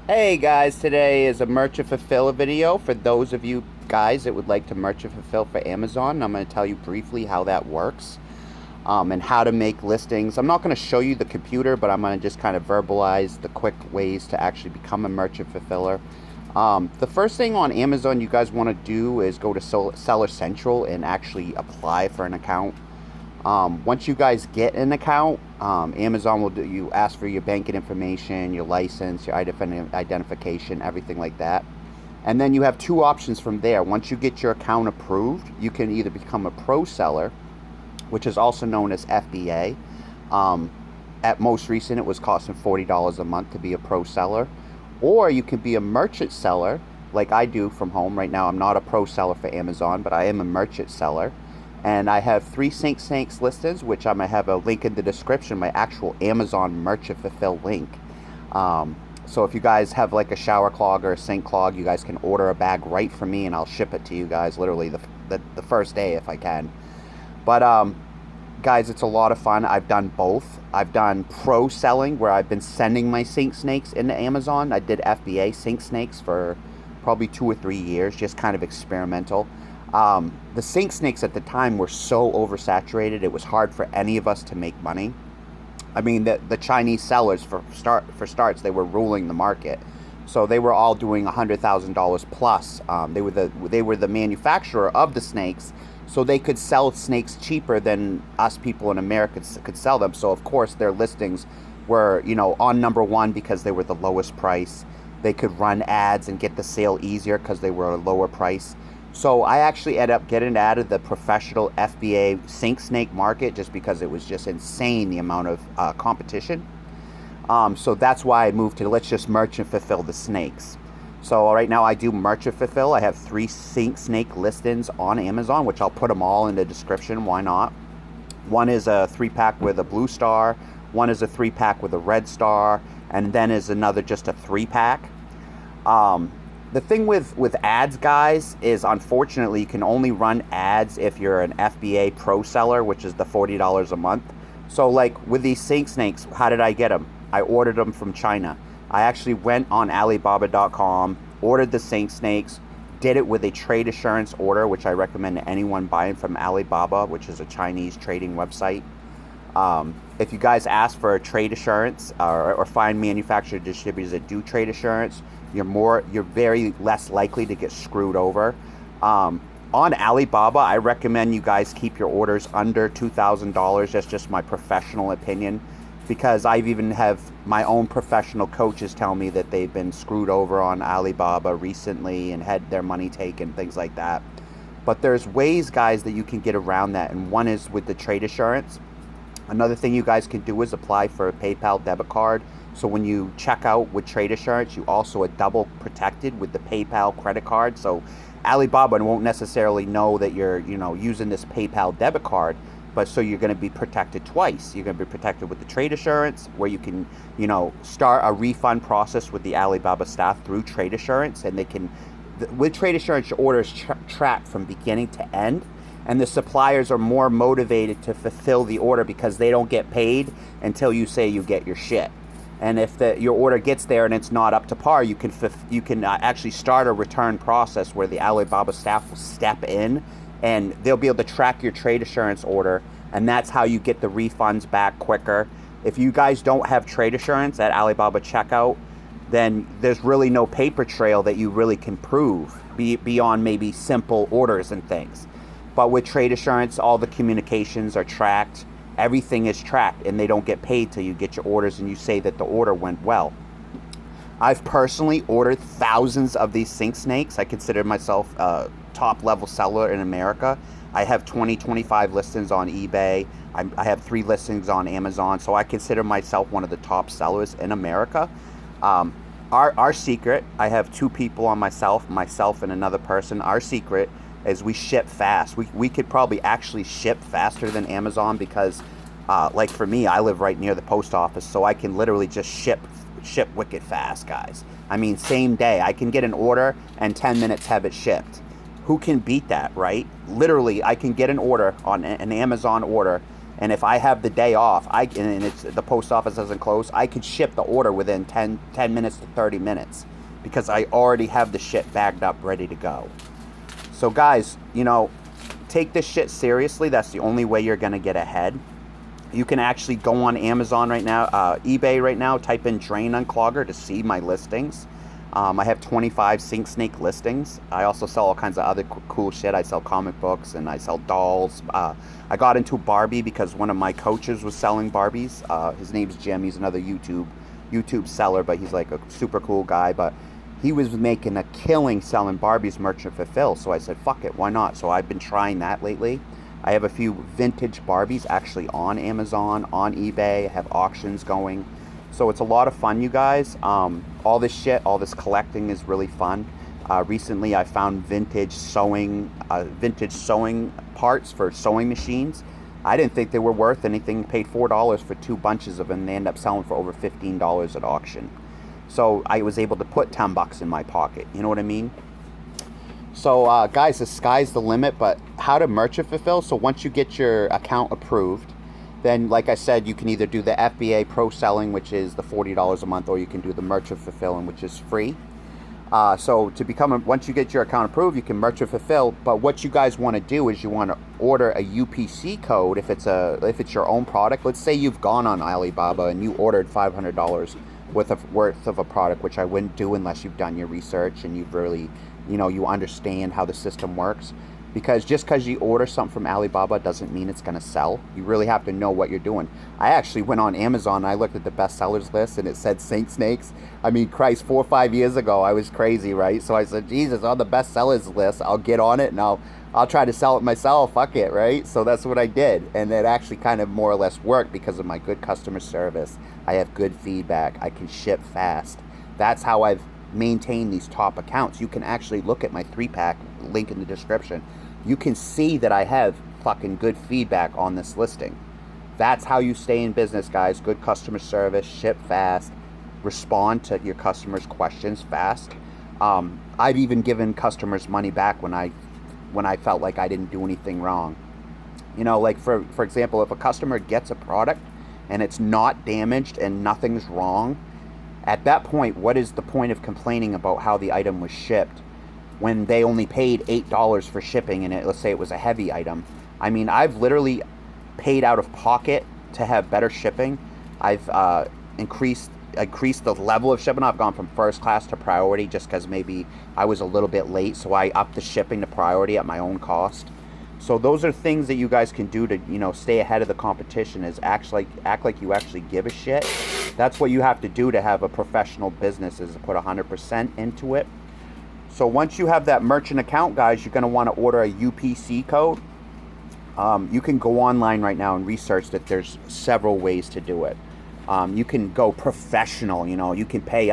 Hey guys, today is a merch and fulfill video for those of you guys that would like to merch and fulfill for Amazon. I'm going to tell you briefly how that works and how to make listings. I'm not going to show you the computer, but I'm going to just kind of verbalize the quick ways to actually become a merchant fulfiller. The first thing on Amazon you guys want to do is go to Seller Central and actually apply for an account. Once you guys get an account, Amazon will you ask for your banking information, your license, your identification, everything like that. And then you have two options from there. Once you get your account approved, you can either become a pro seller, which is also known as FBA. At most recent, it was costing $40 a month to be a pro seller. Or you can be a merchant seller, like I do from home. Right now, I'm not a pro seller for Amazon, but I am a merchant seller. And I have 3 Sink Snakes listings, which I'm going to have a link in the description, my actual Amazon merchant fulfill link. So if you guys have like a shower clog or a sink clog, you guys can order a bag right from me and I'll ship it to you guys literally the first day if I can. But guys, it's a lot of fun. I've done both. I've done pro selling where I've been sending my sink snakes into Amazon. I did FBA sink snakes for probably 2 or 3 years, just kind of experimental. The sink snakes at the time were so oversaturated, it was hard for any of us to make money. I mean, the Chinese sellers, for starts, they were ruling the market. So they were all doing $100,000 plus. They were the manufacturer of the snakes, so they could sell snakes cheaper than us people in America could sell them. So of course their listings were, on number one because they were the lowest price. They could run ads and get the sale easier because they were a lower price. So I actually ended up getting out of the professional FBA sink snake market just because it was just insane, the amount of competition. So that's why I moved to let's just merch and fulfill the snakes. So right now I do merch and fulfill. I have 3 sink snake listings on Amazon, which I'll put them all in the description. Why not? One is a 3-pack with a blue star. One is a 3-pack with a red star. And then is another just a 3-pack. The thing with ads, guys, is unfortunately you can only run ads if you're an FBA pro seller, which is the $40 a month. So like with these sink snakes, how did I get them? I ordered them from China. I actually went on Alibaba.com, ordered the sink snakes, did it with a trade assurance order, which I recommend to anyone buying from Alibaba, which is a Chinese trading website. If you guys ask for a trade assurance or find manufacturer distributors that do trade assurance, you're very less likely to get screwed over. On Alibaba, I recommend you guys keep your orders under $2,000. That's just my professional opinion, because I've even have my own professional coaches tell me that they've been screwed over on Alibaba recently and had their money taken, things like that. But there's ways, guys, that you can get around that, and one is with the trade assurance. Another thing you guys can do is apply for a PayPal debit card. So when you check out with trade assurance, you also are double protected with the PayPal credit card. So Alibaba won't necessarily know that you're, using this PayPal debit card, but so you're going to be protected twice. You're going to be protected with the trade assurance, where you can, start a refund process with the Alibaba staff through trade assurance, and they can, with trade assurance, your orders track from beginning to end. And the suppliers are more motivated to fulfill the order because they don't get paid until you say you get your shit. And if your order gets there and it's not up to par, you can actually start a return process where the Alibaba staff will step in and they'll be able to track your trade assurance order, and that's how you get the refunds back quicker. If you guys don't have trade assurance at Alibaba checkout, then there's really no paper trail that you really can prove beyond maybe simple orders and things. But with trade assurance, all the communications are tracked. Everything is tracked, and they don't get paid till you get your orders and you say that the order went well. I've personally ordered thousands of these sink snakes. I consider myself a top-level seller in America. I have 25 listings on eBay. I have 3 listings on Amazon, so I consider myself one of the top sellers in America. Our secret, I have 2 people on myself and another person. Our secret is we ship fast. We could probably actually ship faster than Amazon because, like for me, I live right near the post office, so I can literally just ship wicked fast, guys. I mean, same day. I can get an order and 10 minutes have it shipped. Who can beat that, right? Literally, I can get an order on an Amazon order And if I have the day off, and the post office doesn't close, I could ship the order within 10 minutes to 30 minutes because I already have the shit bagged up, ready to go. So guys, you know, take this shit seriously. That's the only way you're going to get ahead. You can actually go on Amazon right now, eBay right now, type in drain unclogger to see my listings. I have 25 Sink Snake listings. I also sell all kinds of other cool shit. I sell comic books and I sell dolls. I got into Barbie because one of my coaches was selling Barbies. His name's Jim. He's another YouTube seller, but he's like a super cool guy. But he was making a killing selling Barbies merchant fulfill. So I said, fuck it, why not? So I've been trying that lately. I have a few vintage Barbies actually on Amazon, on eBay. I have auctions going. So it's a lot of fun, you guys. All this shit, all this collecting is really fun. Recently I found vintage sewing parts for sewing machines. I didn't think they were worth anything. Paid $4 for 2 bunches of them. They end up selling for over $15 at auction. So I was able to put 10 bucks in my pocket. You know what I mean? So guys, the sky's the limit, but how to merchant fulfill. So once you get your account approved, then like I said, you can either do the FBA pro selling, which is the $40 a month, or you can do the merchant fulfilling, which is free. So to once you get your account approved, you can merchant fulfill. But what you guys want to do is you want to order a UPC code if it's your own product. Let's say you've gone on Alibaba and you ordered $500 worth of a product, which I wouldn't do unless you've done your research and you've really, you know, you understand how the system works. Because just because you order something from Alibaba doesn't mean it's going to sell. You really have to know what you're doing. I actually went on Amazon and I looked at the bestsellers list and it said Saint Snakes. I mean, Christ, 4 or 5 years ago, I was crazy, right? So I said, Jesus, on the bestsellers list, I'll get on it and I'll try to sell it myself. Fuck it, right? So that's what I did. And it actually kind of more or less worked because of my good customer service. I have good feedback. I can ship fast. That's how I've maintained these top accounts. You can actually look at my 3-pack, link in the description. You can see that I have fucking good feedback on this listing. That's how you stay in business, guys. Good customer service, ship fast, respond to your customers' questions fast. I've even given customers money back when I felt like I didn't do anything wrong. You know, like for example, if a customer gets a product and it's not damaged and nothing's wrong, at that point, what is the point of complaining about how the item was shipped when they only paid $8 for shipping and let's say it was a heavy item? I mean, I've literally paid out of pocket to have better shipping. I've increased the level of shipping. I've gone from first class to priority just because maybe I was a little bit late, so I upped the shipping to priority at my own cost. So those are things that you guys can do to, you know, stay ahead of the competition, is act like you actually give a shit. That's what you have to do to have a professional business, is to put 100% into it. So once you have that merchant account, guys, you're going to want to order a UPC code. You can go online right now and research that there's several ways to do it. You can go professional, you know, you can pay up